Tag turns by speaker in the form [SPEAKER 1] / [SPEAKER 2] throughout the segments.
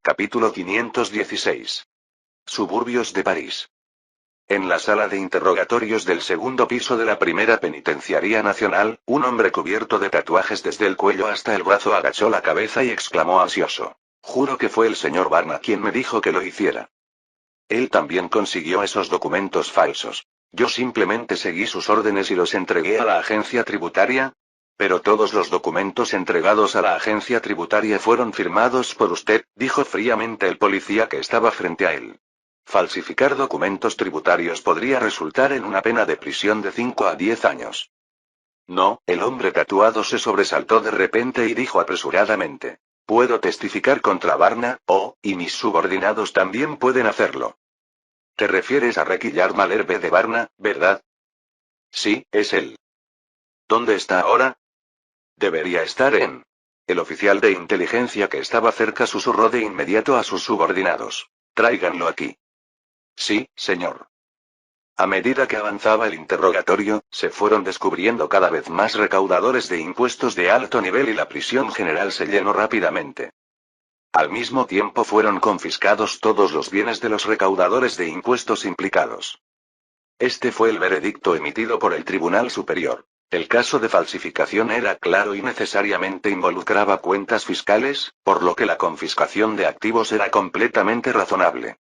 [SPEAKER 1] Capítulo 516. Suburbios de París. En la sala de interrogatorios del segundo piso de la primera penitenciaría nacional, un hombre cubierto de tatuajes desde el cuello hasta el brazo agachó la cabeza y exclamó ansioso: «Juro que fue el señor Varna quien me dijo que lo hiciera. Él también consiguió esos documentos falsos. Yo simplemente seguí sus órdenes y los entregué a la agencia tributaria». «Pero todos los documentos entregados a la agencia tributaria fueron firmados por usted», dijo fríamente el policía que estaba frente a él. «Falsificar documentos tributarios podría resultar en una pena de prisión de 5 a 10 años. No», el hombre tatuado se sobresaltó de repente y dijo apresuradamente: «Puedo testificar contra Varna, y mis subordinados también pueden hacerlo». «Te refieres a Requillard Malherbe de Varna, ¿verdad?» «Sí, es él». «¿Dónde está ahora?» «Debería estar en...». El oficial de inteligencia que estaba cerca susurró de inmediato a sus subordinados: «Tráiganlo aquí». «Sí, señor». A medida que avanzaba el interrogatorio, se fueron descubriendo cada vez más recaudadores de impuestos de alto nivel y la prisión general se llenó rápidamente. Al mismo tiempo fueron confiscados todos los bienes de los recaudadores de impuestos implicados. Este fue el veredicto emitido por el Tribunal Superior. El caso de falsificación era claro y necesariamente involucraba cuentas fiscales, por lo que la confiscación de activos era completamente razonable.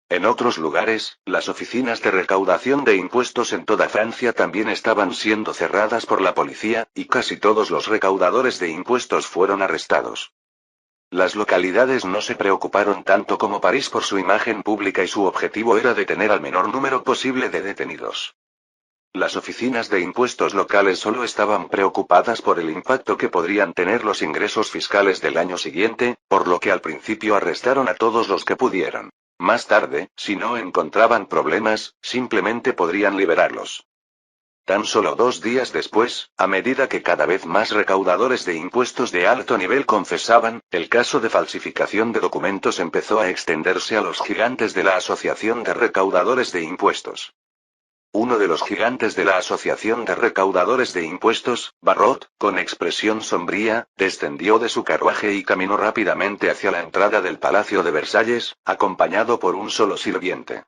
[SPEAKER 1] En otros lugares, las oficinas de recaudación de impuestos en toda Francia también estaban siendo cerradas por la policía, y casi todos los recaudadores de impuestos fueron arrestados. Las localidades no se preocuparon tanto como París por su imagen pública y su objetivo era detener al menor número posible de detenidos. Las oficinas de impuestos locales solo estaban preocupadas por el impacto que podrían tener los ingresos fiscales del año siguiente, por lo que al principio arrestaron a todos los que pudieran. Más tarde, si no encontraban problemas, simplemente podrían liberarlos. Tan solo 2 días después, a medida que cada vez más recaudadores de impuestos de alto nivel confesaban, el caso de falsificación de documentos empezó a extenderse a los gigantes de la Asociación de Recaudadores de Impuestos. Uno de los gigantes de la Asociación de Recaudadores de Impuestos, Barrot, con expresión sombría, descendió de su carruaje y caminó rápidamente hacia la entrada del Palacio de Versalles, acompañado por un solo sirviente.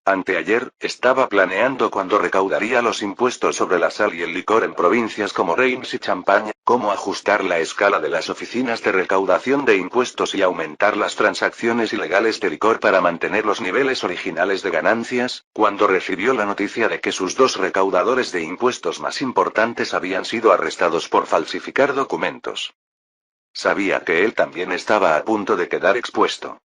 [SPEAKER 1] Anteayer, estaba planeando cuándo recaudaría los impuestos sobre la sal y el licor en provincias como Reims y Champagne, cómo ajustar la escala de las oficinas de recaudación de impuestos y aumentar las transacciones ilegales de licor para mantener los niveles originales de ganancias, cuando recibió la noticia de que sus 2 recaudadores de impuestos más importantes habían sido arrestados por falsificar documentos. Sabía que él también estaba a punto de quedar expuesto.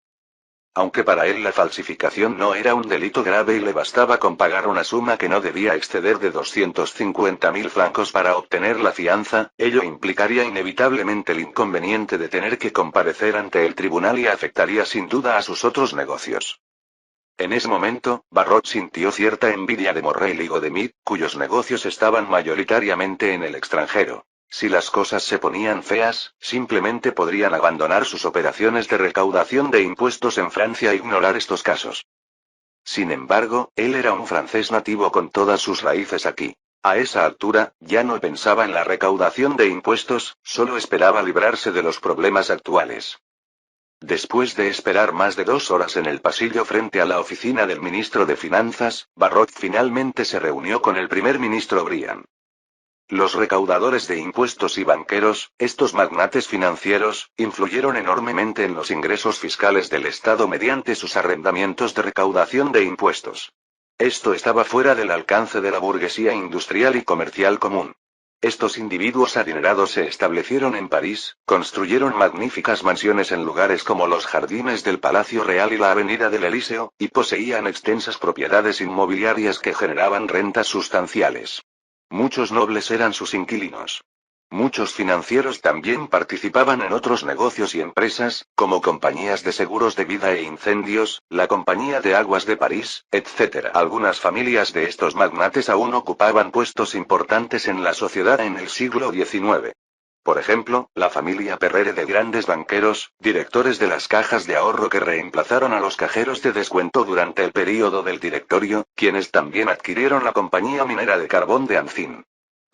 [SPEAKER 1] Aunque para él la falsificación no era un delito grave y le bastaba con pagar una suma que no debía exceder de 250.000 francos para obtener la fianza, ello implicaría inevitablemente el inconveniente de tener que comparecer ante el tribunal y afectaría sin duda a sus otros negocios. En ese momento, Barrot sintió cierta envidia de Morrel y Godemit, cuyos negocios estaban mayoritariamente en el extranjero. Si las cosas se ponían feas, simplemente podrían abandonar sus operaciones de recaudación de impuestos en Francia e ignorar estos casos. Sin embargo, él era un francés nativo con todas sus raíces aquí. A esa altura, ya no pensaba en la recaudación de impuestos, solo esperaba librarse de los problemas actuales. Después de esperar más de 2 horas en el pasillo frente a la oficina del ministro de Finanzas, Barrot finalmente se reunió con el primer ministro Briand. Los recaudadores de impuestos y banqueros, estos magnates financieros, influyeron enormemente en los ingresos fiscales del Estado mediante sus arrendamientos de recaudación de impuestos. Esto estaba fuera del alcance de la burguesía industrial y comercial común. Estos individuos adinerados se establecieron en París, construyeron magníficas mansiones en lugares como los jardines del Palacio Real y la Avenida del Elíseo, y poseían extensas propiedades inmobiliarias que generaban rentas sustanciales. Muchos nobles eran sus inquilinos. Muchos financieros también participaban en otros negocios y empresas, como compañías de seguros de vida e incendios, la Compañía de Aguas de París, etc. Algunas familias de estos magnates aún ocupaban puestos importantes en la sociedad en el siglo XIX. Por ejemplo, la familia Perrere de grandes banqueros, directores de las cajas de ahorro que reemplazaron a los cajeros de descuento durante el período del directorio, quienes también adquirieron la compañía minera de carbón de Ancin.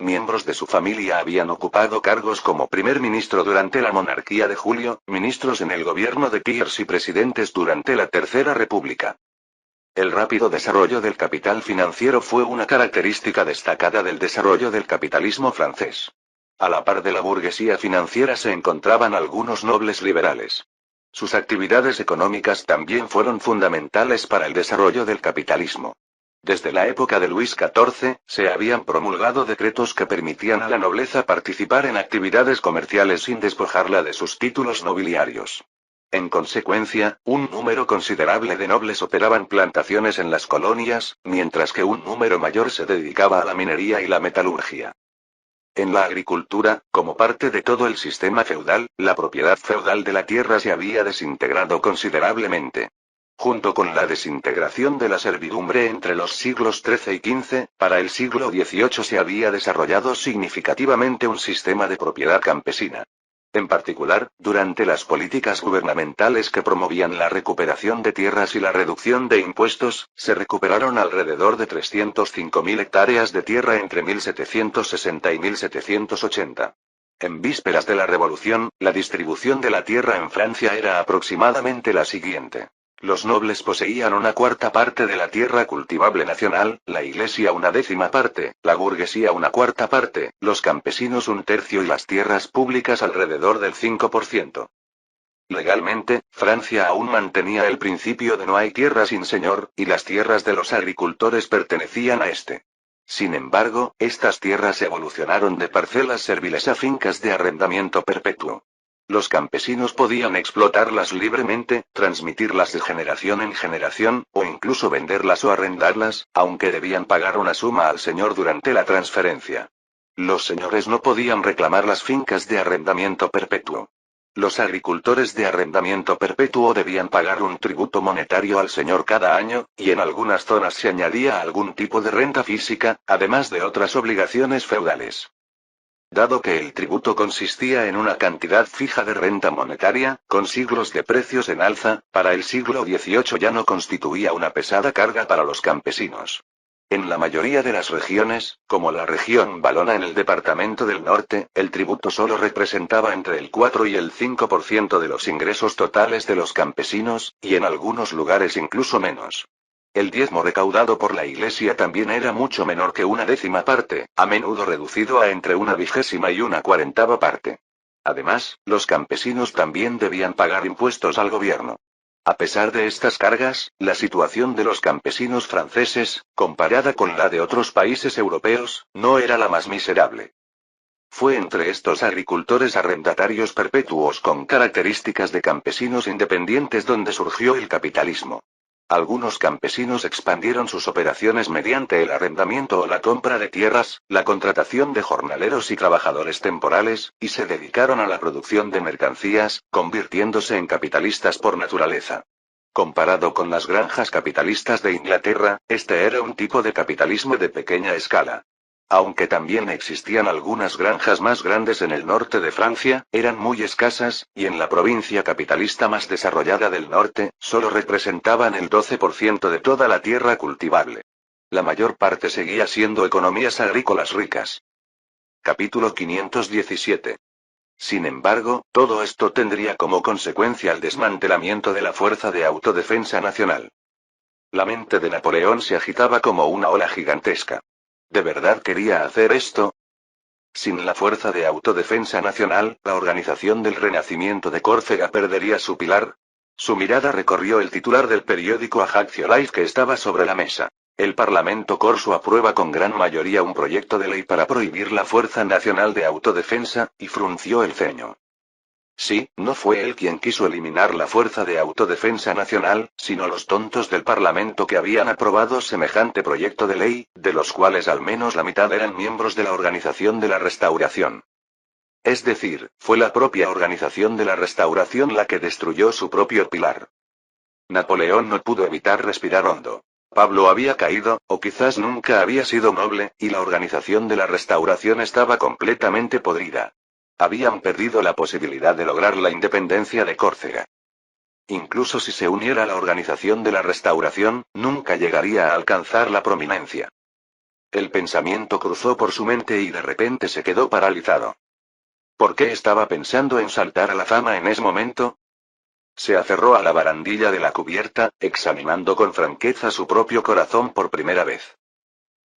[SPEAKER 1] Miembros de su familia habían ocupado cargos como primer ministro durante la monarquía de Julio, ministros en el gobierno de Thiers y presidentes durante la Tercera República. El rápido desarrollo del capital financiero fue una característica destacada del desarrollo del capitalismo francés. A la par de la burguesía financiera se encontraban algunos nobles liberales. Sus actividades económicas también fueron fundamentales para el desarrollo del capitalismo. Desde la época de Luis XIV, se habían promulgado decretos que permitían a la nobleza participar en actividades comerciales sin despojarla de sus títulos nobiliarios. En consecuencia, un número considerable de nobles operaban plantaciones en las colonias, mientras que un número mayor se dedicaba a la minería y la metalurgia. En la agricultura, como parte de todo el sistema feudal, la propiedad feudal de la tierra se había desintegrado considerablemente. Junto con la desintegración de la servidumbre entre los siglos XIII y XV, para el siglo XVIII se había desarrollado significativamente un sistema de propiedad campesina. En particular, durante las políticas gubernamentales que promovían la recuperación de tierras y la reducción de impuestos, se recuperaron alrededor de 305.000 hectáreas de tierra entre 1760 y 1780. En vísperas de la Revolución, la distribución de la tierra en Francia era aproximadamente la siguiente. Los nobles poseían una cuarta parte de la tierra cultivable nacional, la Iglesia una décima parte, la burguesía una cuarta parte, los campesinos un tercio y las tierras públicas alrededor del 5%. Legalmente, Francia aún mantenía el principio de no hay tierra sin señor, y las tierras de los agricultores pertenecían a este. Sin embargo, estas tierras evolucionaron de parcelas serviles a fincas de arrendamiento perpetuo. Los campesinos podían explotarlas libremente, transmitirlas de generación en generación, o incluso venderlas o arrendarlas, aunque debían pagar una suma al señor durante la transferencia. Los señores no podían reclamar las fincas de arrendamiento perpetuo. Los agricultores de arrendamiento perpetuo debían pagar un tributo monetario al señor cada año, y en algunas zonas se añadía algún tipo de renta física, además de otras obligaciones feudales. Dado que el tributo consistía en una cantidad fija de renta monetaria, con siglos de precios en alza, para el siglo XVIII ya no constituía una pesada carga para los campesinos. En la mayoría de las regiones, como la región valona en el departamento del norte, el tributo solo representaba entre el 4 y el 5% de los ingresos totales de los campesinos, y en algunos lugares incluso menos. El diezmo recaudado por la Iglesia también era mucho menor que una décima parte, a menudo reducido a entre una vigésima y una cuarentava parte. Además, los campesinos también debían pagar impuestos al gobierno. A pesar de estas cargas, la situación de los campesinos franceses, comparada con la de otros países europeos, no era la más miserable. Fue entre estos agricultores arrendatarios perpetuos con características de campesinos independientes donde surgió el capitalismo. Algunos campesinos expandieron sus operaciones mediante el arrendamiento o la compra de tierras, la contratación de jornaleros y trabajadores temporales, y se dedicaron a la producción de mercancías, convirtiéndose en capitalistas por naturaleza. Comparado con las granjas capitalistas de Inglaterra, este era un tipo de capitalismo de pequeña escala. Aunque también existían algunas granjas más grandes en el norte de Francia, eran muy escasas, y en la provincia capitalista más desarrollada del norte, solo representaban el 12% de toda la tierra cultivable. La mayor parte seguía siendo economías agrícolas ricas. Capítulo 517. Sin embargo, todo esto tendría como consecuencia el desmantelamiento de la Fuerza de Autodefensa Nacional. La mente de Napoleón se agitaba como una ola gigantesca. ¿De verdad quería hacer esto? Sin la Fuerza de Autodefensa Nacional, la organización del Renacimiento de Córcega perdería su pilar. Su mirada recorrió el titular del periódico Ajaccio Life que estaba sobre la mesa. El Parlamento corso aprueba con gran mayoría un proyecto de ley para prohibir la Fuerza Nacional de Autodefensa, y frunció el ceño. Sí, no fue él quien quiso eliminar la Fuerza de Autodefensa Nacional, sino los tontos del Parlamento que habían aprobado semejante proyecto de ley, de los cuales al menos la mitad eran miembros de la Organización de la Restauración. Es decir, fue la propia Organización de la Restauración la que destruyó su propio pilar. Napoleón no pudo evitar respirar hondo. Pablo había caído, o quizás nunca había sido noble, y la Organización de la Restauración estaba completamente podrida. Habían perdido la posibilidad de lograr la independencia de Córcega. Incluso si se uniera a la Organización de la Restauración, nunca llegaría a alcanzar la prominencia. El pensamiento cruzó por su mente y de repente se quedó paralizado. ¿Por qué estaba pensando en saltar a la fama en ese momento? Se aferró a la barandilla de la cubierta, examinando con franqueza su propio corazón por primera vez.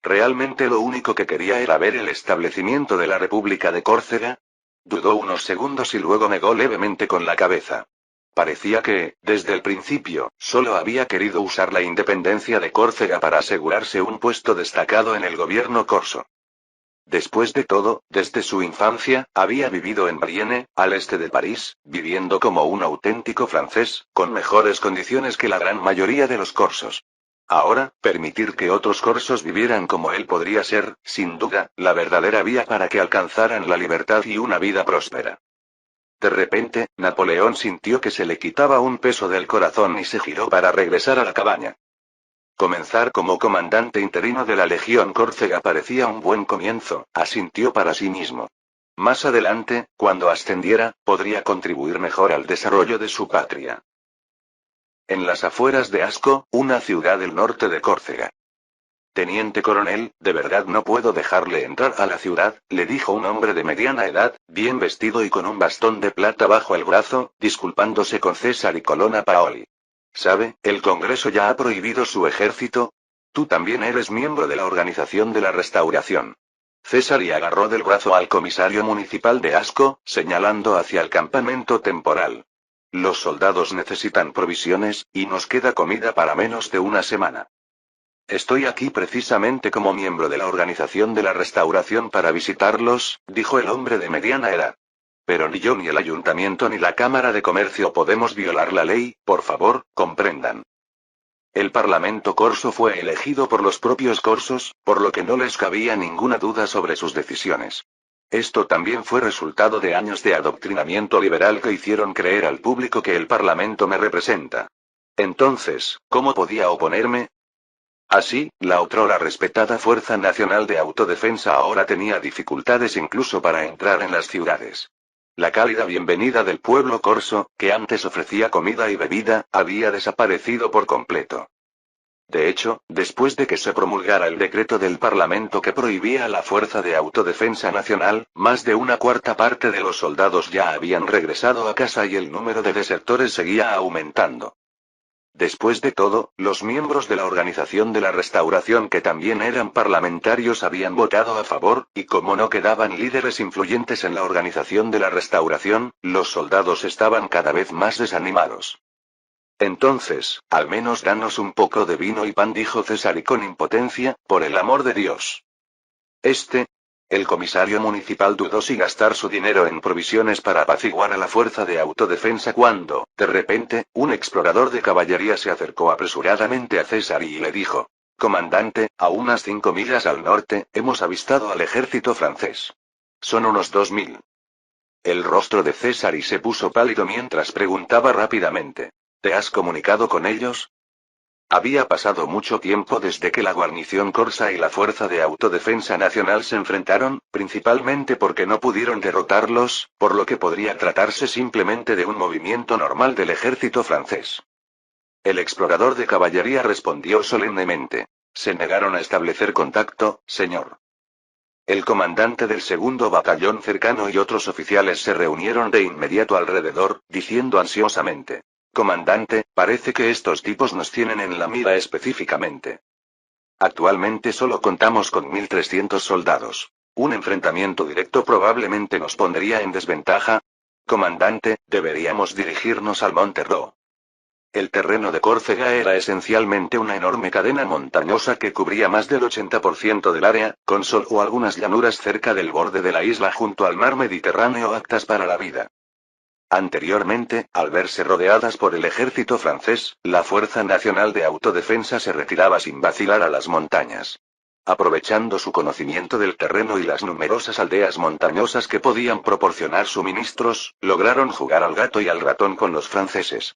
[SPEAKER 1] ¿Realmente lo único que quería era ver el establecimiento de la República de Córcega? Dudó unos segundos y luego negó levemente con la cabeza. Parecía que, desde el principio, solo había querido usar la independencia de Córcega para asegurarse un puesto destacado en el gobierno corso. Después de todo, desde su infancia, había vivido en Brienne, al este de París, viviendo como un auténtico francés, con mejores condiciones que la gran mayoría de los corsos. Ahora, permitir que otros corsos vivieran como él podría ser, sin duda, la verdadera vía para que alcanzaran la libertad y una vida próspera. De repente, Napoleón sintió que se le quitaba un peso del corazón y se giró para regresar a la cabaña. Comenzar como comandante interino de la Legión Córcega parecía un buen comienzo, asintió para sí mismo. Más adelante, cuando ascendiera, podría contribuir mejor al desarrollo de su patria. En las afueras de Asco, una ciudad del norte de Córcega. Teniente coronel, de verdad no puedo dejarle entrar a la ciudad, le dijo un hombre de mediana edad, bien vestido y con un bastón de plata bajo el brazo, disculpándose con César y Colonna Paoli. ¿Sabe, el Congreso ya ha prohibido su ejército? Tú también eres miembro de la Organización de la Restauración. César y agarró del brazo al comisario municipal de Asco, señalando hacia el campamento temporal. Los soldados necesitan provisiones, y nos queda comida para menos de una semana. Estoy aquí precisamente como miembro de la Organización de la Restauración para visitarlos, dijo el hombre de mediana edad. Pero ni yo ni el ayuntamiento ni la Cámara de Comercio podemos violar la ley, por favor, comprendan. El Parlamento corso fue elegido por los propios corsos, por lo que no les cabía ninguna duda sobre sus decisiones. Esto también fue resultado de años de adoctrinamiento liberal que hicieron creer al público que el Parlamento me representa. Entonces, ¿cómo podía oponerme? Así, la otrora respetada Fuerza Nacional de Autodefensa ahora tenía dificultades incluso para entrar en las ciudades. La cálida bienvenida del pueblo corso, que antes ofrecía comida y bebida, había desaparecido por completo. De hecho, después de que se promulgara el decreto del Parlamento que prohibía a la Fuerza de Autodefensa Nacional, más de una cuarta parte de los soldados ya habían regresado a casa y el número de desertores seguía aumentando. Después de todo, los miembros de la Organización de la Restauración que también eran parlamentarios habían votado a favor, y como no quedaban líderes influyentes en la Organización de la Restauración, los soldados estaban cada vez más desanimados. Entonces, al menos danos un poco de vino y pan, dijo César y con impotencia, por el amor de Dios. El comisario municipal dudó si gastar su dinero en provisiones para apaciguar a la fuerza de autodefensa cuando, de repente, un explorador de caballería se acercó apresuradamente a César y le dijo: Comandante, a unas 5 millas al norte, hemos avistado al ejército francés. Son unos 2000. El rostro de César y se puso pálido mientras preguntaba rápidamente: ¿Te has comunicado con ellos? Había pasado mucho tiempo desde que la guarnición corsa y la Fuerza de Autodefensa Nacional se enfrentaron, principalmente porque no pudieron derrotarlos, por lo que podría tratarse simplemente de un movimiento normal del ejército francés. El explorador de caballería respondió solemnemente: Se negaron a establecer contacto, señor. El comandante del segundo batallón cercano y otros oficiales se reunieron de inmediato alrededor, diciendo ansiosamente: Comandante, parece que estos tipos nos tienen en la mira específicamente. Actualmente solo contamos con 1300 soldados. Un enfrentamiento directo probablemente nos pondría en desventaja. Comandante, deberíamos dirigirnos al Monte Roo. El terreno de Córcega era esencialmente una enorme cadena montañosa que cubría más del 80% del área, con solo algunas llanuras cerca del borde de la isla junto al mar Mediterráneo aptas para la vida. Anteriormente, al verse rodeadas por el ejército francés, la Fuerza Nacional de Autodefensa se retiraba sin vacilar a las montañas. Aprovechando su conocimiento del terreno y las numerosas aldeas montañosas que podían proporcionar suministros, lograron jugar al gato y al ratón con los franceses.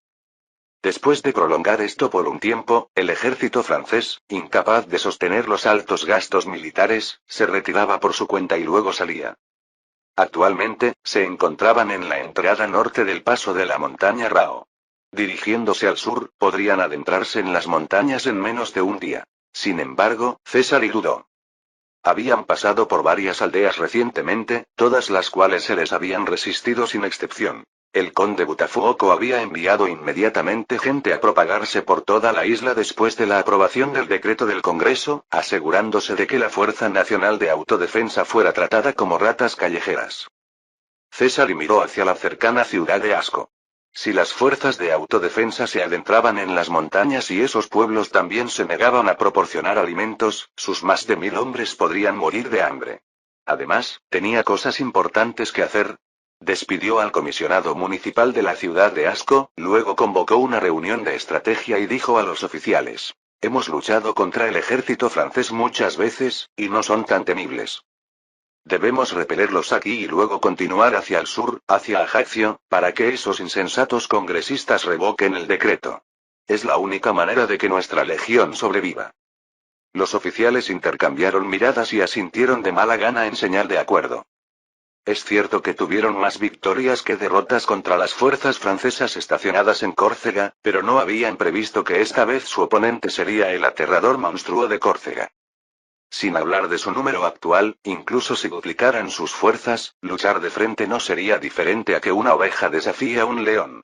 [SPEAKER 1] Después de prolongar esto por un tiempo, el ejército francés, incapaz de sostener los altos gastos militares, se retiraba por su cuenta y luego salía. Actualmente, se encontraban en la entrada norte del paso de la montaña Rao. Dirigiéndose al sur, podrían adentrarse en las montañas en menos de un día. Sin embargo, César dudó. Habían pasado por varias aldeas recientemente, todas las cuales se les habían resistido sin excepción. El conde Butafuoco había enviado inmediatamente gente a propagarse por toda la isla después de la aprobación del decreto del Congreso, asegurándose de que la Fuerza Nacional de Autodefensa fuera tratada como ratas callejeras. César miró hacia la cercana ciudad de Asco. Si las fuerzas de autodefensa se adentraban en las montañas y esos pueblos también se negaban a proporcionar alimentos, sus más de 1000 hombres podrían morir de hambre. Además, tenía cosas importantes que hacer. Despidió al comisionado municipal de la ciudad de Asco, luego convocó una reunión de estrategia y dijo a los oficiales: hemos luchado contra el ejército francés muchas veces, y no son tan temibles. Debemos repelerlos aquí y luego continuar hacia el sur, hacia Ajaccio, para que esos insensatos congresistas revoquen el decreto. Es la única manera de que nuestra legión sobreviva. Los oficiales intercambiaron miradas y asintieron de mala gana en señal de acuerdo. Es cierto que tuvieron más victorias que derrotas contra las fuerzas francesas estacionadas en Córcega, pero no habían previsto que esta vez su oponente sería el aterrador monstruo de Córcega. Sin hablar de su número actual, incluso si duplicaran sus fuerzas, luchar de frente no sería diferente a que una oveja desafíe a un león.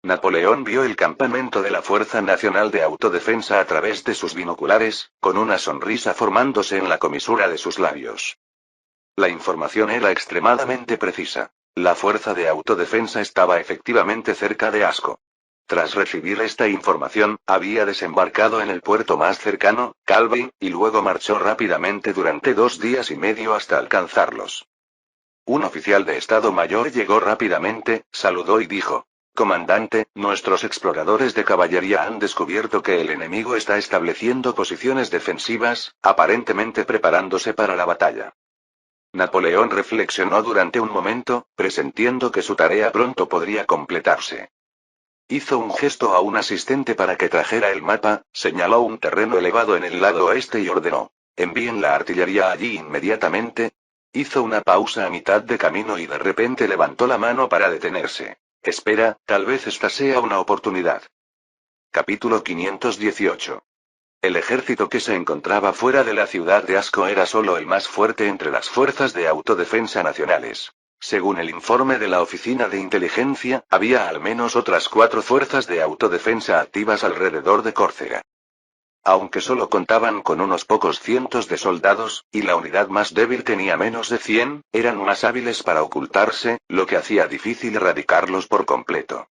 [SPEAKER 1] Napoleón vio el campamento de la Fuerza Nacional de Autodefensa a través de sus binoculares, con una sonrisa formándose en la comisura de sus labios. La información era extremadamente precisa. La Fuerza de Autodefensa estaba efectivamente cerca de Asco. Tras recibir esta información, había desembarcado en el puerto más cercano, Calvi, y luego marchó rápidamente durante 2 días y medio hasta alcanzarlos. Un oficial de Estado Mayor llegó rápidamente, saludó y dijo: comandante, nuestros exploradores de caballería han descubierto que el enemigo está estableciendo posiciones defensivas, aparentemente preparándose para la batalla. Napoleón reflexionó durante un momento, presintiendo que su tarea pronto podría completarse. Hizo un gesto a un asistente para que trajera el mapa, señaló un terreno elevado en el lado oeste y ordenó: envíen la artillería allí inmediatamente. Hizo una pausa a mitad de camino y de repente levantó la mano para detenerse. Espera, tal vez esta sea una oportunidad. Capítulo 518. El ejército que se encontraba fuera de la ciudad de Asco era solo el más fuerte entre las fuerzas de autodefensa nacionales. Según el informe de la Oficina de Inteligencia, había al menos otras 4 fuerzas de autodefensa activas alrededor de Córcega. Aunque solo contaban con unos pocos cientos de soldados, y la unidad más débil tenía menos de 100, eran más hábiles para ocultarse, lo que hacía difícil erradicarlos por completo.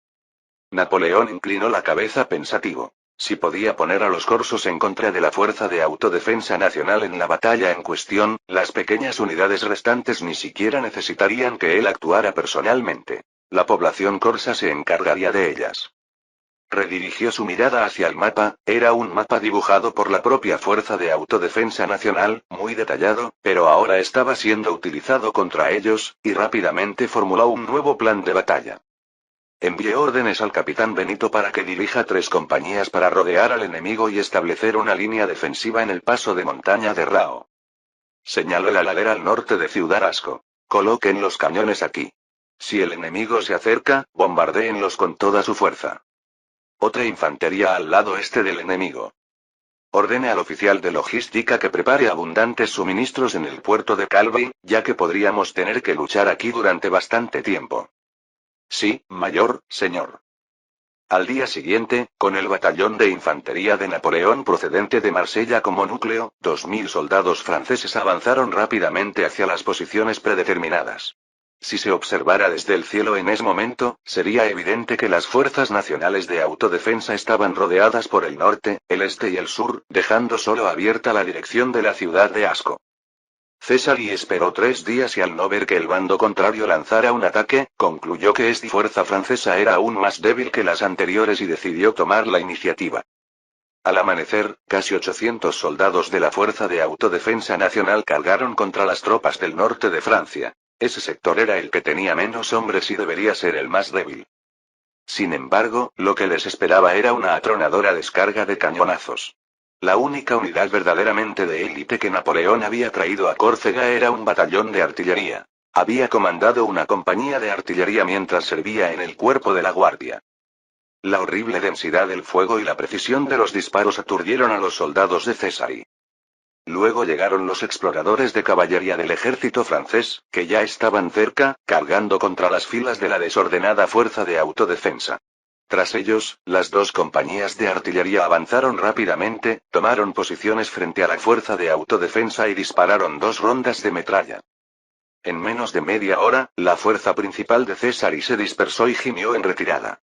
[SPEAKER 1] Napoleón inclinó la cabeza pensativo. Si podía poner a los corsos en contra de la Fuerza de Autodefensa Nacional en la batalla en cuestión, las pequeñas unidades restantes ni siquiera necesitarían que él actuara personalmente. La población corsa se encargaría de ellas. Redirigió su mirada hacia el mapa, era un mapa dibujado por la propia Fuerza de Autodefensa Nacional, muy detallado, pero ahora estaba siendo utilizado contra ellos, y rápidamente formuló un nuevo plan de batalla. Envió órdenes al capitán Benito para que dirija 3 compañías para rodear al enemigo y establecer una línea defensiva en el paso de montaña de Rao. Señaló la ladera al norte de Ciudad Asco. Coloquen los cañones aquí. Si el enemigo se acerca, bombardéenlos con toda su fuerza. Otra infantería al lado este del enemigo. Ordene al oficial de logística que prepare abundantes suministros en el puerto de Calvi, ya que podríamos tener que luchar aquí durante bastante tiempo. Sí, mayor, señor. Al día siguiente, con el batallón de infantería de Napoleón procedente de Marsella como núcleo, 2000 soldados franceses avanzaron rápidamente hacia las posiciones predeterminadas. Si se observara desde el cielo en ese momento, sería evidente que las fuerzas nacionales de autodefensa estaban rodeadas por el norte, el este y el sur, dejando solo abierta la dirección de la ciudad de Asco. César esperó 3 días y al no ver que el bando contrario lanzara un ataque, concluyó que esta fuerza francesa era aún más débil que las anteriores y decidió tomar la iniciativa. Al amanecer, casi 800 soldados de la Fuerza de Autodefensa Nacional cargaron contra las tropas del norte de Francia. Ese sector era el que tenía menos hombres y debería ser el más débil. Sin embargo, lo que les esperaba era una atronadora descarga de cañonazos. La única unidad verdaderamente de élite que Napoleón había traído a Córcega era un batallón de artillería. Había comandado una compañía de artillería mientras servía en el cuerpo de la guardia. La horrible densidad del fuego y la precisión de los disparos aturdieron a los soldados de César. Luego llegaron los exploradores de caballería del ejército francés, que ya estaban cerca, cargando contra las filas de la desordenada fuerza de autodefensa. Tras ellos, las dos compañías de artillería avanzaron rápidamente, tomaron posiciones frente a la fuerza de autodefensa y dispararon 2 rondas de metralla. En menos de media hora, la fuerza principal de César se dispersó y gimió en retirada.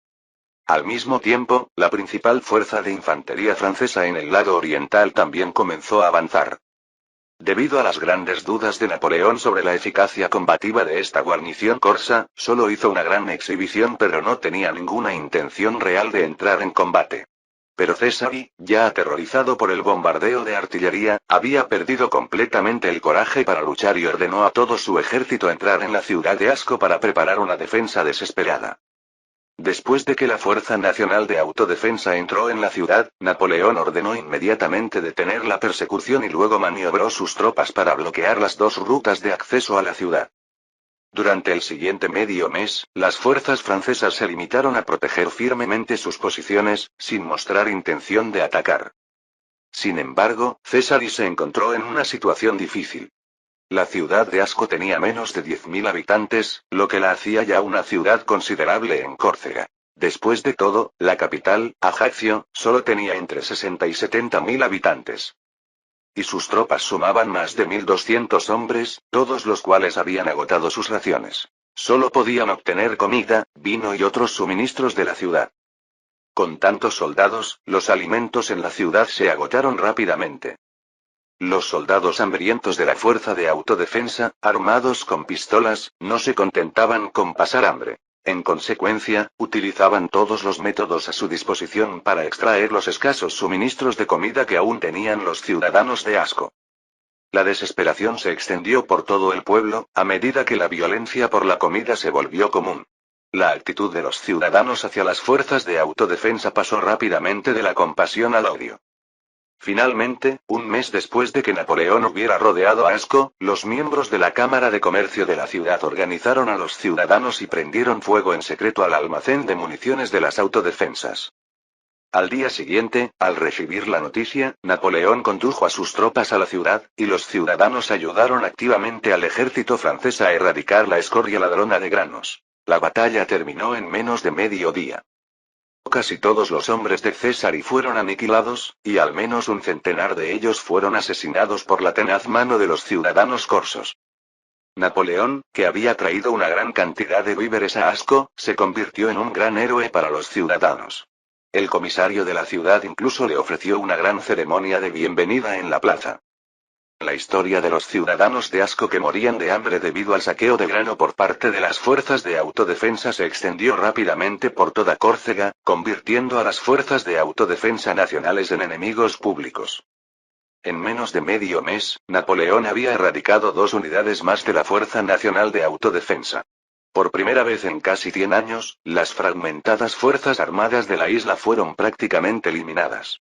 [SPEAKER 1] Al mismo tiempo, la principal fuerza de infantería francesa en el lado oriental también comenzó a avanzar. Debido a las grandes dudas de Napoleón sobre la eficacia combativa de esta guarnición corsa, solo hizo una gran exhibición pero no tenía ninguna intención real de entrar en combate. Pero César, ya aterrorizado por el bombardeo de artillería, había perdido completamente el coraje para luchar y ordenó a todo su ejército entrar en la ciudad de Asco para preparar una defensa desesperada. Después de que la Fuerza Nacional de Autodefensa entró en la ciudad, Napoleón ordenó inmediatamente detener la persecución y luego maniobró sus tropas para bloquear las 2 rutas de acceso a la ciudad. Durante el siguiente medio mes, las fuerzas francesas se limitaron a proteger firmemente sus posiciones, sin mostrar intención de atacar. Sin embargo, César se encontró en una situación difícil. La ciudad de Asco tenía menos de 10.000 habitantes, lo que la hacía ya una ciudad considerable en Córcega. Después de todo, la capital, Ajaccio, solo tenía entre 60 y 70.000 habitantes. Y sus tropas sumaban más de 1.200 hombres, todos los cuales habían agotado sus raciones. Solo podían obtener comida, vino y otros suministros de la ciudad. Con tantos soldados, los alimentos en la ciudad se agotaron rápidamente. Los soldados hambrientos de la fuerza de autodefensa, armados con pistolas, no se contentaban con pasar hambre. En consecuencia, utilizaban todos los métodos a su disposición para extraer los escasos suministros de comida que aún tenían los ciudadanos de Asco. La desesperación se extendió por todo el pueblo, a medida que la violencia por la comida se volvió común. La actitud de los ciudadanos hacia las fuerzas de autodefensa pasó rápidamente de la compasión al odio. Finalmente, un mes después de que Napoleón hubiera rodeado a Asco, los miembros de la Cámara de Comercio de la ciudad organizaron a los ciudadanos y prendieron fuego en secreto al almacén de municiones de las autodefensas. Al día siguiente, al recibir la noticia, Napoleón condujo a sus tropas a la ciudad, y los ciudadanos ayudaron activamente al ejército francés a erradicar la escoria ladrona de granos. La batalla terminó en menos de medio día. Casi todos los hombres de César fueron aniquilados, y al menos un centenar de ellos fueron asesinados por la tenaz mano de los ciudadanos corsos. Napoleón, que había traído una gran cantidad de víveres a Asco, se convirtió en un gran héroe para los ciudadanos. El comisario de la ciudad incluso le ofreció una gran ceremonia de bienvenida en la plaza. La historia de los ciudadanos de Asco que morían de hambre debido al saqueo de grano por parte de las fuerzas de autodefensa se extendió rápidamente por toda Córcega, convirtiendo a las fuerzas de autodefensa nacionales en enemigos públicos. En menos de medio mes, Napoleón había erradicado 2 unidades más de la Fuerza Nacional de Autodefensa. Por primera vez en casi 100 años, las fragmentadas fuerzas armadas de la isla fueron prácticamente eliminadas.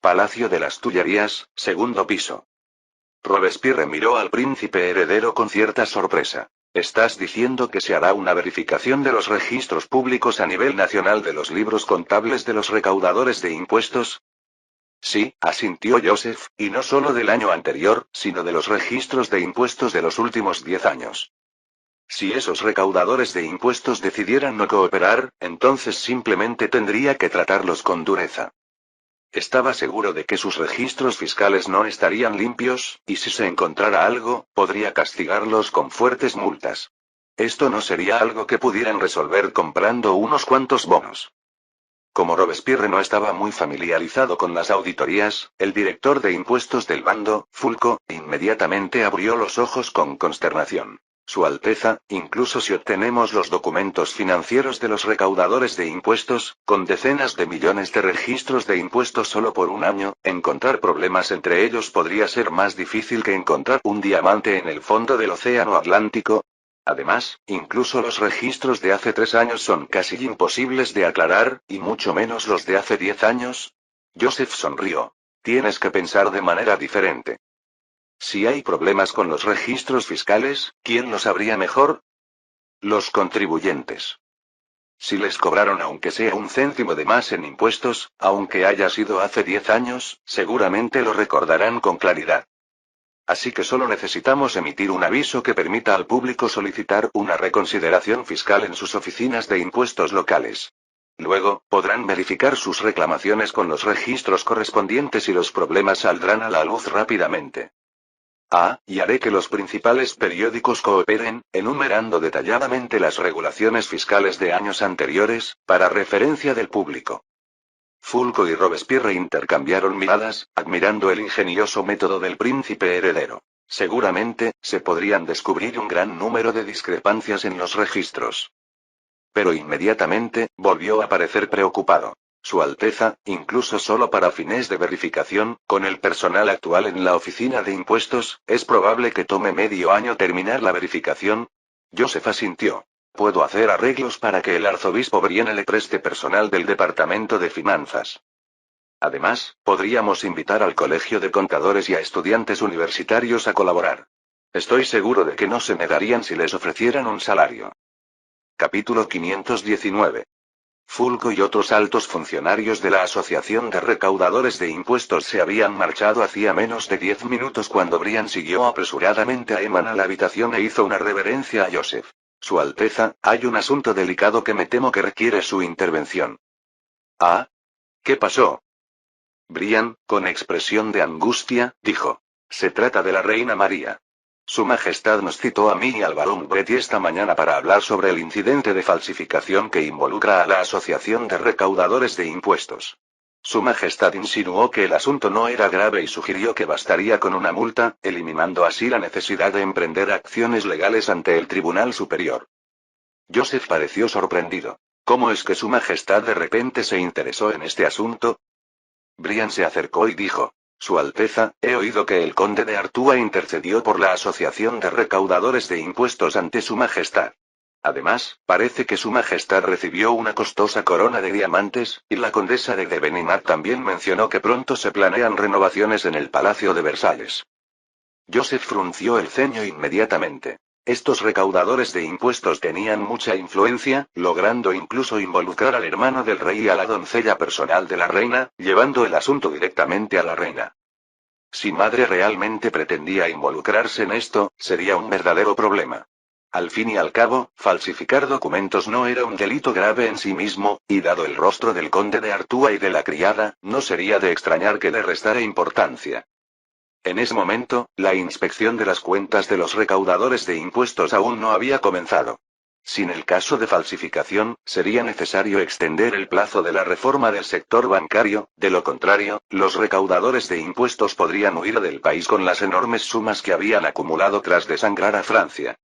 [SPEAKER 1] Palacio de las Tullerías, segundo piso. Robespierre miró al príncipe heredero con cierta sorpresa. ¿Estás diciendo que se hará una verificación de los registros públicos a nivel nacional de los libros contables de los recaudadores de impuestos? Sí, asintió Joseph, y no solo del año anterior, sino de los registros de impuestos de los últimos 10 años. Si esos recaudadores de impuestos decidieran no cooperar, entonces simplemente tendría que tratarlos con dureza. Estaba seguro de que sus registros fiscales no estarían limpios, y si se encontrara algo, podría castigarlos con fuertes multas. Esto no sería algo que pudieran resolver comprando unos cuantos bonos. Como Robespierre no estaba muy familiarizado con las auditorías, el director de impuestos del bando, Fulco, inmediatamente abrió los ojos con consternación. Su Alteza, incluso si obtenemos los documentos financieros de los recaudadores de impuestos, con decenas de millones de registros de impuestos solo por un año, encontrar problemas entre ellos podría ser más difícil que encontrar un diamante en el fondo del océano Atlántico. Además, incluso los registros de hace 3 años son casi imposibles de aclarar, y mucho menos los de hace 10 años. Joseph sonrió. Tienes que pensar de manera diferente. Si hay problemas con los registros fiscales, ¿quién lo sabría mejor? Los contribuyentes. Si les cobraron aunque sea un céntimo de más en impuestos, aunque haya sido hace 10 años, seguramente lo recordarán con claridad. Así que solo necesitamos emitir un aviso que permita al público solicitar una reconsideración fiscal en sus oficinas de impuestos locales. Luego, podrán verificar sus reclamaciones con los registros correspondientes y los problemas saldrán a la luz rápidamente. Y haré que los principales periódicos cooperen, enumerando detalladamente las regulaciones fiscales de años anteriores, para referencia del público. Fulco y Robespierre intercambiaron miradas, admirando el ingenioso método del príncipe heredero. Seguramente, se podrían descubrir un gran número de discrepancias en los registros. Pero inmediatamente, volvió a parecer preocupado. Su Alteza, incluso solo para fines de verificación, con el personal actual en la oficina de impuestos, ¿es probable que tome medio año terminar la verificación? Joseph asintió. Puedo hacer arreglos para que el arzobispo Brienne le preste personal del departamento de finanzas. Además, podríamos invitar al colegio de contadores y a estudiantes universitarios a colaborar. Estoy seguro de que no se negarían si les ofrecieran un salario. Capítulo 519. Fulco y otros altos funcionarios de la Asociación de Recaudadores de Impuestos se habían marchado hacía menos de 10 minutos cuando Brian siguió apresuradamente a Eman a la habitación e hizo una reverencia a Joseph. Su Alteza, hay un asunto delicado que me temo que requiere su intervención. ¿Ah? ¿Qué pasó? Brian, con expresión de angustia, dijo. Se trata de la reina María. Su Majestad nos citó a mí y al barón Bretty esta mañana para hablar sobre el incidente de falsificación que involucra a la Asociación de Recaudadores de Impuestos. Su Majestad insinuó que el asunto no era grave y sugirió que bastaría con una multa, eliminando así la necesidad de emprender acciones legales ante el Tribunal Superior. Joseph pareció sorprendido. ¿Cómo es que Su Majestad de repente se interesó en este asunto? Brian se acercó y dijo. Su Alteza, he oído que el conde de Artúa intercedió por la Asociación de Recaudadores de Impuestos ante Su Majestad. Además, parece que Su Majestad recibió una costosa corona de diamantes, y la condesa de Benimar también mencionó que pronto se planean renovaciones en el Palacio de Versalles. Joseph frunció el ceño inmediatamente. Estos recaudadores de impuestos tenían mucha influencia, logrando incluso involucrar al hermano del rey y a la doncella personal de la reina, llevando el asunto directamente a la reina. Si madre realmente pretendía involucrarse en esto, sería un verdadero problema. Al fin y al cabo, falsificar documentos no era un delito grave en sí mismo, y dado el rostro del conde de Artúa y de la criada, no sería de extrañar que le restara importancia. En ese momento, la inspección de las cuentas de los recaudadores de impuestos aún no había comenzado. Sin el caso de falsificación, sería necesario extender el plazo de la reforma del sector bancario, de lo contrario, los recaudadores de impuestos podrían huir del país con las enormes sumas que habían acumulado tras desangrar a Francia.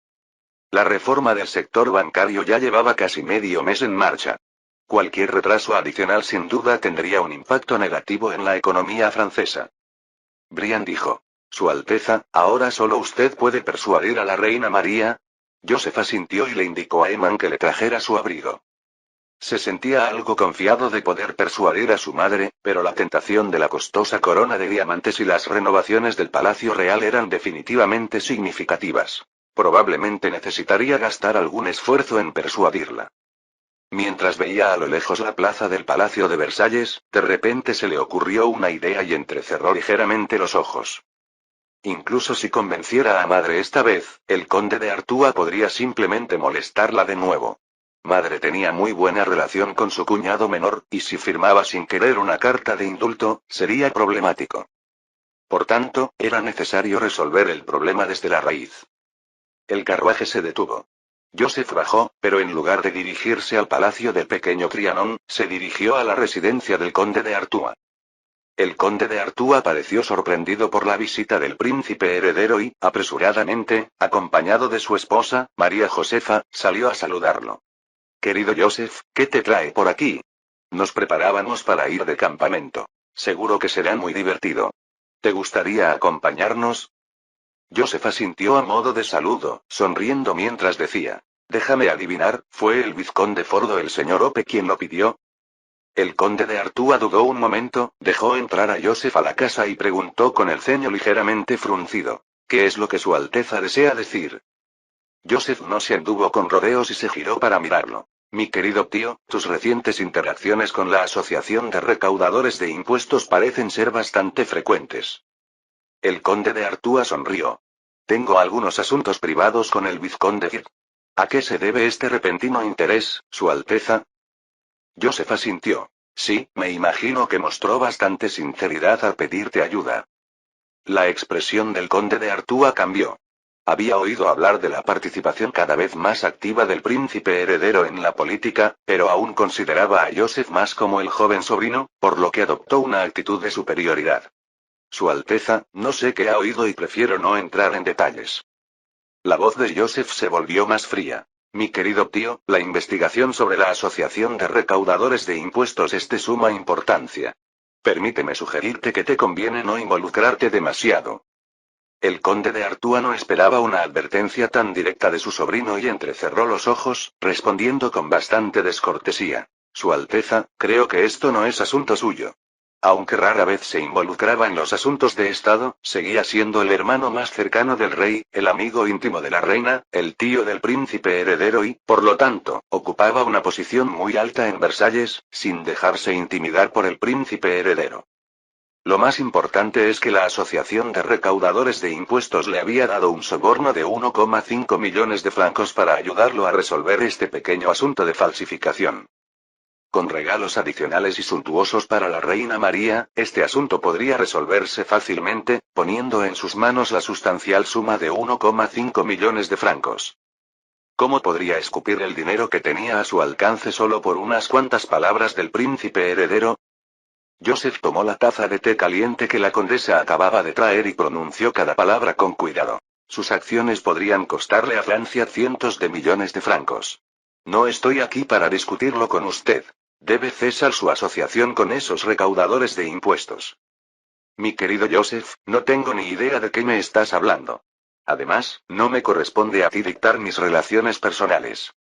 [SPEAKER 1] La reforma del sector bancario ya llevaba casi medio mes en marcha. Cualquier retraso adicional sin duda tendría un impacto negativo en la economía francesa. Brian dijo. Su Alteza, ahora solo usted puede persuadir a la reina María. Joseph asintió y le indicó a Eman que le trajera su abrigo. Se sentía algo confiado de poder persuadir a su madre, pero la tentación de la costosa corona de diamantes y las renovaciones del Palacio Real eran definitivamente significativas. Probablemente necesitaría gastar algún esfuerzo en persuadirla. Mientras veía a lo lejos la plaza del Palacio de Versalles, de repente se le ocurrió una idea y entrecerró ligeramente los ojos. Incluso si convenciera a madre esta vez, el conde de Artúa podría simplemente molestarla de nuevo. Madre tenía muy buena relación con su cuñado menor, y si firmaba sin querer una carta de indulto, sería problemático. Por tanto, era necesario resolver el problema desde la raíz. El carruaje se detuvo. Joseph bajó, pero en lugar de dirigirse al palacio del pequeño Trianon, se dirigió a la residencia del conde de Artúa. El conde de Artúa pareció sorprendido por la visita del príncipe heredero y, apresuradamente, acompañado de su esposa, María Josefa, salió a saludarlo. Querido Joseph, ¿qué te trae por aquí? Nos preparábamos para ir de campamento. Seguro que será muy divertido. ¿Te gustaría acompañarnos? Joseph asintió a modo de saludo, sonriendo mientras decía. Déjame adivinar, ¿fue el vizconde Fordo el señor Ope quien lo pidió? El conde de Artúa dudó un momento, dejó entrar a Joseph a la casa y preguntó con el ceño ligeramente fruncido. ¿Qué es lo que su Alteza desea decir? Joseph no se anduvo con rodeos y se giró para mirarlo. Mi querido tío, tus recientes interacciones con la Asociación de Recaudadores de Impuestos parecen ser bastante frecuentes. El conde de Artúa sonrió. Tengo algunos asuntos privados con el vizconde Fir. ¿A qué se debe este repentino interés, Su Alteza? Joseph asintió. Sí, me imagino que mostró bastante sinceridad al pedirte ayuda. La expresión del conde de Artúa cambió. Había oído hablar de la participación cada vez más activa del príncipe heredero en la política, pero aún consideraba a Joseph más como el joven sobrino, por lo que adoptó una actitud de superioridad. Su Alteza, no sé qué ha oído y prefiero no entrar en detalles. La voz de Joseph se volvió más fría. Mi querido tío, la investigación sobre la Asociación de Recaudadores de Impuestos es de suma importancia. Permíteme sugerirte que te conviene no involucrarte demasiado. El conde de Artúa no esperaba una advertencia tan directa de su sobrino y entrecerró los ojos, respondiendo con bastante descortesía. Su Alteza, creo que esto no es asunto suyo. Aunque rara vez se involucraba en los asuntos de Estado, seguía siendo el hermano más cercano del rey, el amigo íntimo de la reina, el tío del príncipe heredero y, por lo tanto, ocupaba una posición muy alta en Versalles, sin dejarse intimidar por el príncipe heredero. Lo más importante es que la Asociación de Recaudadores de Impuestos le había dado un soborno de 1,5 millones de francos para ayudarlo a resolver este pequeño asunto de falsificación. Con regalos adicionales y suntuosos para la reina María, este asunto podría resolverse fácilmente, poniendo en sus manos la sustancial suma de 1,5 millones de francos. ¿Cómo podría escupir el dinero que tenía a su alcance solo por unas cuantas palabras del príncipe heredero? Joseph tomó la taza de té caliente que la condesa acababa de traer y pronunció cada palabra con cuidado. Sus acciones podrían costarle a Francia cientos de millones de francos. No estoy aquí para discutirlo con usted. Debe cesar su asociación con esos recaudadores de impuestos. Mi querido Joseph, no tengo ni idea de qué me estás hablando. Además, no me corresponde a ti dictar mis relaciones personales.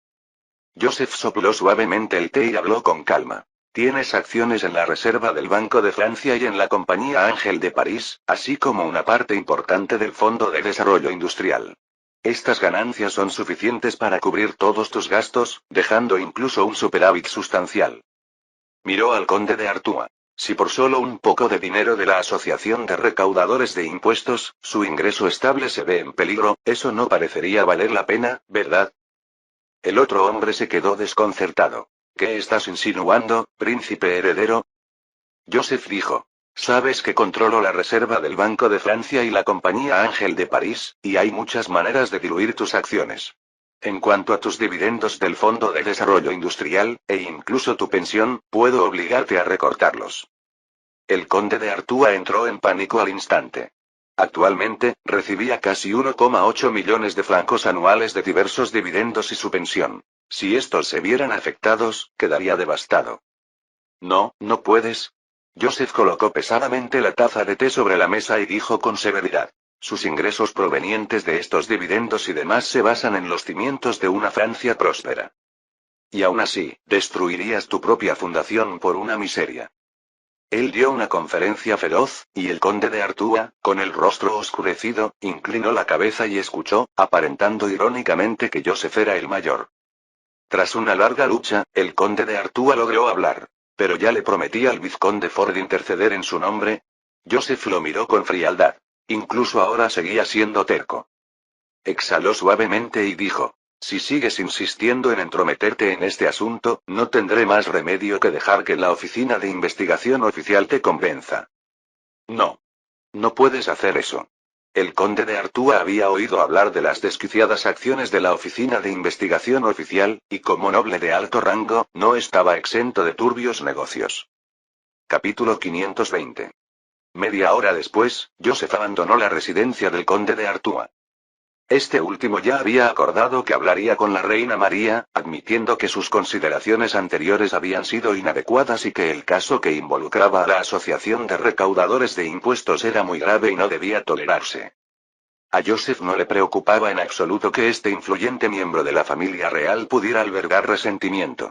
[SPEAKER 1] Joseph sopló suavemente el té y habló con calma. Tienes acciones en la Reserva del Banco de Francia y en la Compañía Ángel de París, así como una parte importante del Fondo de Desarrollo Industrial. Estas ganancias son suficientes para cubrir todos tus gastos, dejando incluso un superávit sustancial. Miró al conde de Artúa. Si por solo un poco de dinero de la Asociación de Recaudadores de Impuestos, su ingreso estable se ve en peligro, eso no parecería valer la pena, ¿verdad? El otro hombre se quedó desconcertado. ¿Qué estás insinuando, príncipe heredero? Joseph dijo. Sabes que controlo la reserva del Banco de Francia y la Compañía Ángel de París, y hay muchas maneras de diluir tus acciones. En cuanto a tus dividendos del Fondo de Desarrollo Industrial, e incluso tu pensión, puedo obligarte a recortarlos. El conde de Artúa entró en pánico al instante. Actualmente, recibía casi 1,8 millones de francos anuales de diversos dividendos y su pensión. Si estos se vieran afectados, quedaría devastado. No, no puedes. Joseph colocó pesadamente la taza de té sobre la mesa y dijo con severidad. Sus ingresos provenientes de estos dividendos y demás se basan en los cimientos de una Francia próspera. Y aún así, destruirías tu propia fundación por una miseria. Él dio una conferencia feroz, y el conde de Artúa, con el rostro oscurecido, inclinó la cabeza y escuchó, aparentando irónicamente que Joseph era el mayor. Tras una larga lucha, el conde de Artúa logró hablar. Pero ya le prometí al vizconde Ford interceder en su nombre. Joseph lo miró con frialdad. Incluso ahora seguía siendo terco. Exhaló suavemente y dijo. Si sigues insistiendo en entrometerte en este asunto, no tendré más remedio que dejar que la oficina de investigación oficial te convenza. No. No puedes hacer eso. El conde de Artúa había oído hablar de las desquiciadas acciones de la Oficina de Investigación Oficial, y como noble de alto rango, no estaba exento de turbios negocios. Capítulo 520. Media hora después, Joseph abandonó la residencia del conde de Artúa. Este último ya había acordado que hablaría con la reina María, admitiendo que sus consideraciones anteriores habían sido inadecuadas y que el caso que involucraba a la Asociación de Recaudadores de Impuestos era muy grave y no debía tolerarse. A Joseph no le preocupaba en absoluto que este influyente miembro de la familia real pudiera albergar resentimiento.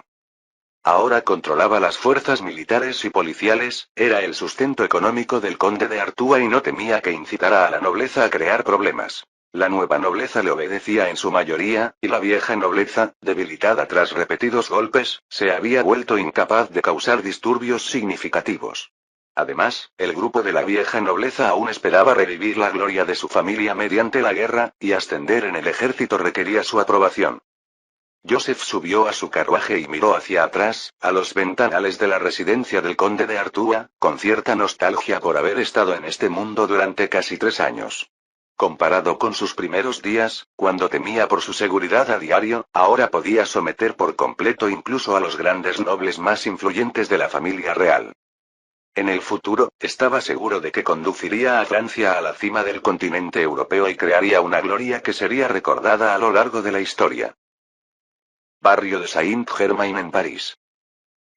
[SPEAKER 1] Ahora controlaba las fuerzas militares y policiales, era el sustento económico del conde de Artúa y no temía que incitara a la nobleza a crear problemas. La nueva nobleza le obedecía en su mayoría, y la vieja nobleza, debilitada tras repetidos golpes, se había vuelto incapaz de causar disturbios significativos. Además, el grupo de la vieja nobleza aún esperaba revivir la gloria de su familia mediante la guerra, y ascender en el ejército requería su aprobación. Joseph subió a su carruaje y miró hacia atrás, a los ventanales de la residencia del conde de Artua, con cierta nostalgia por haber estado en este mundo durante casi 3 años. Comparado con sus primeros días, cuando temía por su seguridad a diario, ahora podía someter por completo incluso a los grandes nobles más influyentes de la familia real. En el futuro, estaba seguro de que conduciría a Francia a la cima del continente europeo y crearía una gloria que sería recordada a lo largo de la historia. Barrio de Saint-Germain en París.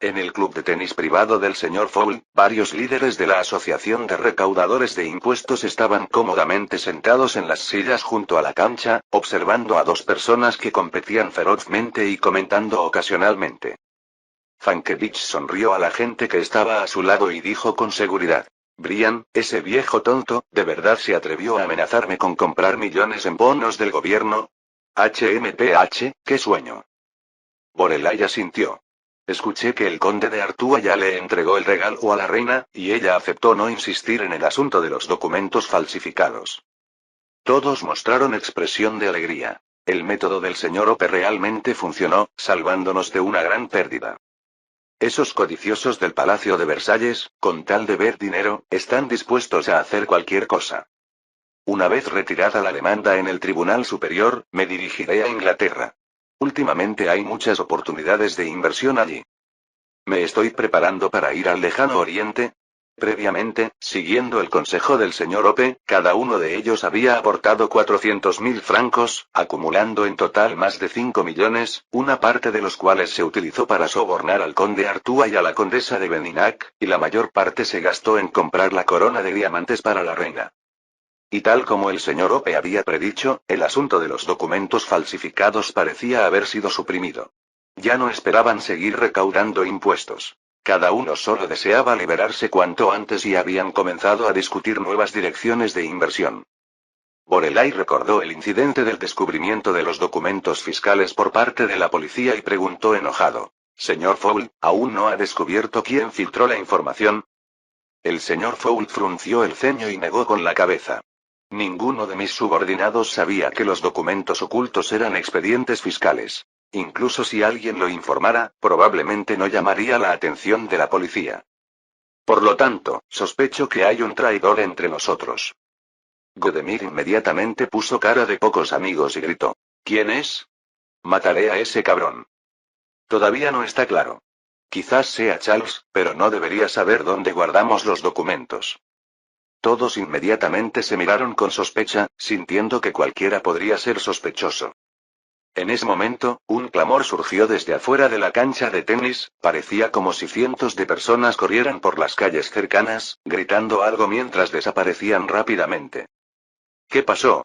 [SPEAKER 1] En el club de tenis privado del señor Fowl, varios líderes de la Asociación de Recaudadores de Impuestos estaban cómodamente sentados en las sillas junto a la cancha, observando a 2 personas que competían ferozmente y comentando ocasionalmente. Zankevich sonrió a la gente que estaba a su lado y dijo con seguridad: Brian, ese viejo tonto, ¿de verdad se atrevió a amenazarme con comprar millones en bonos del gobierno? HMPH, qué sueño. Borelai asintió. Escuché que el conde de Artua ya le entregó el regalo a la reina, y ella aceptó no insistir en el asunto de los documentos falsificados. Todos mostraron expresión de alegría. El método del señor Ope realmente funcionó, salvándonos de una gran pérdida. Esos codiciosos del Palacio de Versalles, con tal de ver dinero, están dispuestos a hacer cualquier cosa. Una vez retirada la demanda en el Tribunal Superior, me dirigiré a Inglaterra. Últimamente hay muchas oportunidades de inversión allí. Me estoy preparando para ir al lejano oriente. Previamente, siguiendo el consejo del señor Ope, cada uno de ellos había aportado 400.000 francos, acumulando en total más de 5 millones, una parte de los cuales se utilizó para sobornar al conde Artua y a la condesa de Beninac, y la mayor parte se gastó en comprar la corona de diamantes para la reina. Y tal como el señor Ope había predicho, el asunto de los documentos falsificados parecía haber sido suprimido. Ya no esperaban seguir recaudando impuestos. Cada uno solo deseaba liberarse cuanto antes y habían comenzado a discutir nuevas direcciones de inversión. Borelai recordó el incidente del descubrimiento de los documentos fiscales por parte de la policía y preguntó enojado: Señor Fowl, ¿aún no ha descubierto quién filtró la información? El señor Fowl frunció el ceño y negó con la cabeza. Ninguno de mis subordinados sabía que los documentos ocultos eran expedientes fiscales. Incluso si alguien lo informara, probablemente no llamaría la atención de la policía. Por lo tanto, sospecho que hay un traidor entre nosotros. Godemir inmediatamente puso cara de pocos amigos y gritó: ¿Quién es? Mataré a ese cabrón. Todavía no está claro. Quizás sea Charles, pero no debería saber dónde guardamos los documentos. Todos inmediatamente se miraron con sospecha, sintiendo que cualquiera podría ser sospechoso. En ese momento, un clamor surgió desde afuera de la cancha de tenis, parecía como si cientos de personas corrieran por las calles cercanas, gritando algo mientras desaparecían rápidamente. ¿Qué pasó?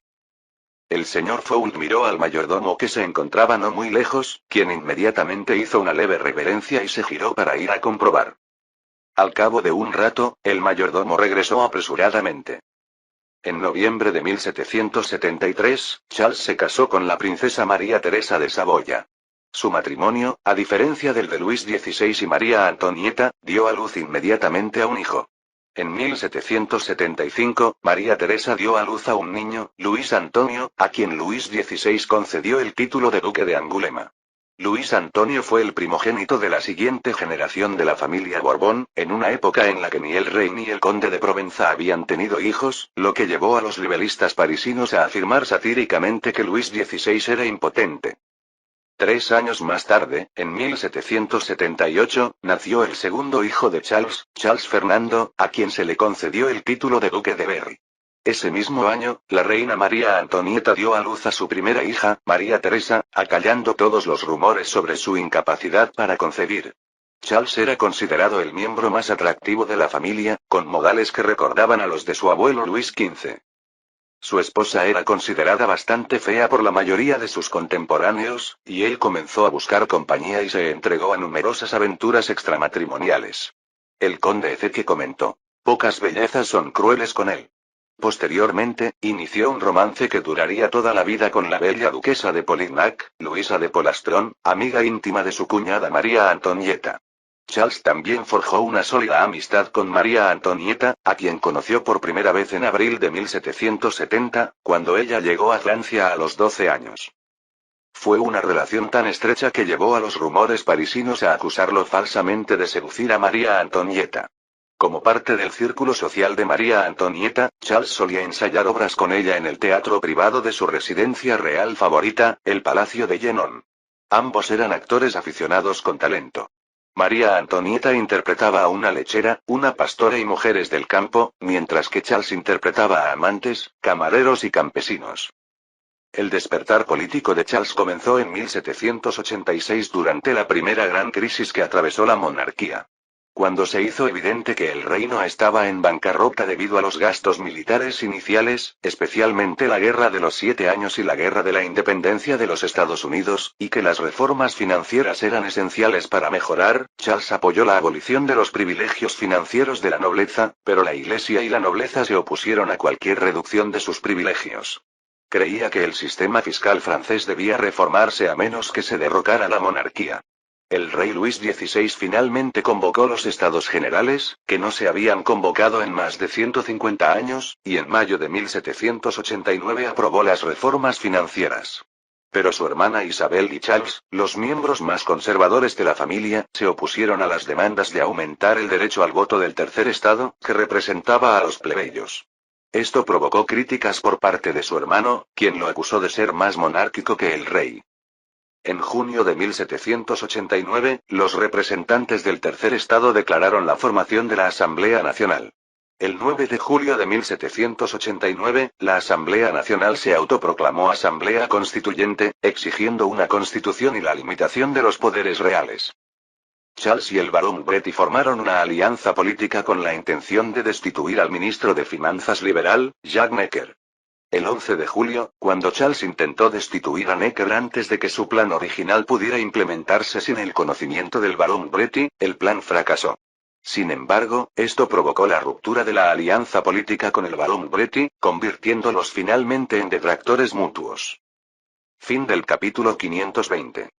[SPEAKER 1] El señor Fowl miró al mayordomo que se encontraba no muy lejos, quien inmediatamente hizo una leve reverencia y se giró para ir a comprobar. Al cabo de un rato, el mayordomo regresó apresuradamente. En noviembre de 1773, Charles se casó con la princesa María Teresa de Saboya. Su matrimonio, a diferencia del de Luis XVI y María Antonieta, dio a luz inmediatamente a un hijo. En 1775, María Teresa dio a luz a un niño, Luis Antonio, a quien Luis XVI concedió el título de duque de Angulema. Luis Antonio fue el primogénito de la siguiente generación de la familia Borbón, en una época en la que ni el rey ni el conde de Provenza habían tenido hijos, lo que llevó a los libelistas parisinos a afirmar satíricamente que Luis XVI era impotente. 3 años más tarde, en 1778, nació el segundo hijo de Charles, Charles Fernando, a quien se le concedió el título de duque de Berry. Ese mismo año, la reina María Antonieta dio a luz a su primera hija, María Teresa, acallando todos los rumores sobre su incapacidad para concebir. Charles era considerado el miembro más atractivo de la familia, con modales que recordaban a los de su abuelo Luis XV. Su esposa era considerada bastante fea por la mayoría de sus contemporáneos, y él comenzó a buscar compañía y se entregó a numerosas aventuras extramatrimoniales. El conde Ezeque comentó: pocas bellezas son crueles con él. Posteriormente, inició un romance que duraría toda la vida con la bella duquesa de Polignac, Luisa de Polastron, amiga íntima de su cuñada María Antonieta. Charles también forjó una sólida amistad con María Antonieta, a quien conoció por primera vez en abril de 1770, cuando ella llegó a Francia a los 12 años. Fue una relación tan estrecha que llevó a los rumores parisinos a acusarlo falsamente de seducir a María Antonieta. Como parte del círculo social de María Antonieta, Charles solía ensayar obras con ella en el teatro privado de su residencia real favorita, el Palacio de Yenon. Ambos eran actores aficionados con talento. María Antonieta interpretaba a una lechera, una pastora y mujeres del campo, mientras que Charles interpretaba a amantes, camareros y campesinos. El despertar político de Charles comenzó en 1786 durante la primera gran crisis que atravesó la monarquía. Cuando se hizo evidente que el reino estaba en bancarrota debido a los gastos militares iniciales, especialmente la Guerra de los 7 Años y la Guerra de la Independencia de los Estados Unidos, y que las reformas financieras eran esenciales para mejorar, Charles apoyó la abolición de los privilegios financieros de la nobleza, pero la Iglesia y la nobleza se opusieron a cualquier reducción de sus privilegios. Creía que el sistema fiscal francés debía reformarse a menos que se derrocara la monarquía. El rey Luis XVI finalmente convocó los Estados Generales, que no se habían convocado en más de 150 años, y en mayo de 1789 aprobó las reformas financieras. Pero su hermana Isabel y Charles, los miembros más conservadores de la familia, se opusieron a las demandas de aumentar el derecho al voto del tercer estado, que representaba a los plebeyos. Esto provocó críticas por parte de su hermano, quien lo acusó de ser más monárquico que el rey. En junio de 1789, los representantes del tercer estado declararon la formación de la Asamblea Nacional. El 9 de julio de 1789, la Asamblea Nacional se autoproclamó Asamblea Constituyente, exigiendo una constitución y la limitación de los poderes reales. Charles y el barón Bretty formaron una alianza política con la intención de destituir al ministro de Finanzas liberal, Jacques Necker. El 11 de julio, cuando Charles intentó destituir a Necker antes de que su plan original pudiera implementarse sin el conocimiento del barón Bretty, el plan fracasó. Sin embargo, esto provocó la ruptura de la alianza política con el barón Bretty, convirtiéndolos finalmente en detractores mutuos. Fin del capítulo 520.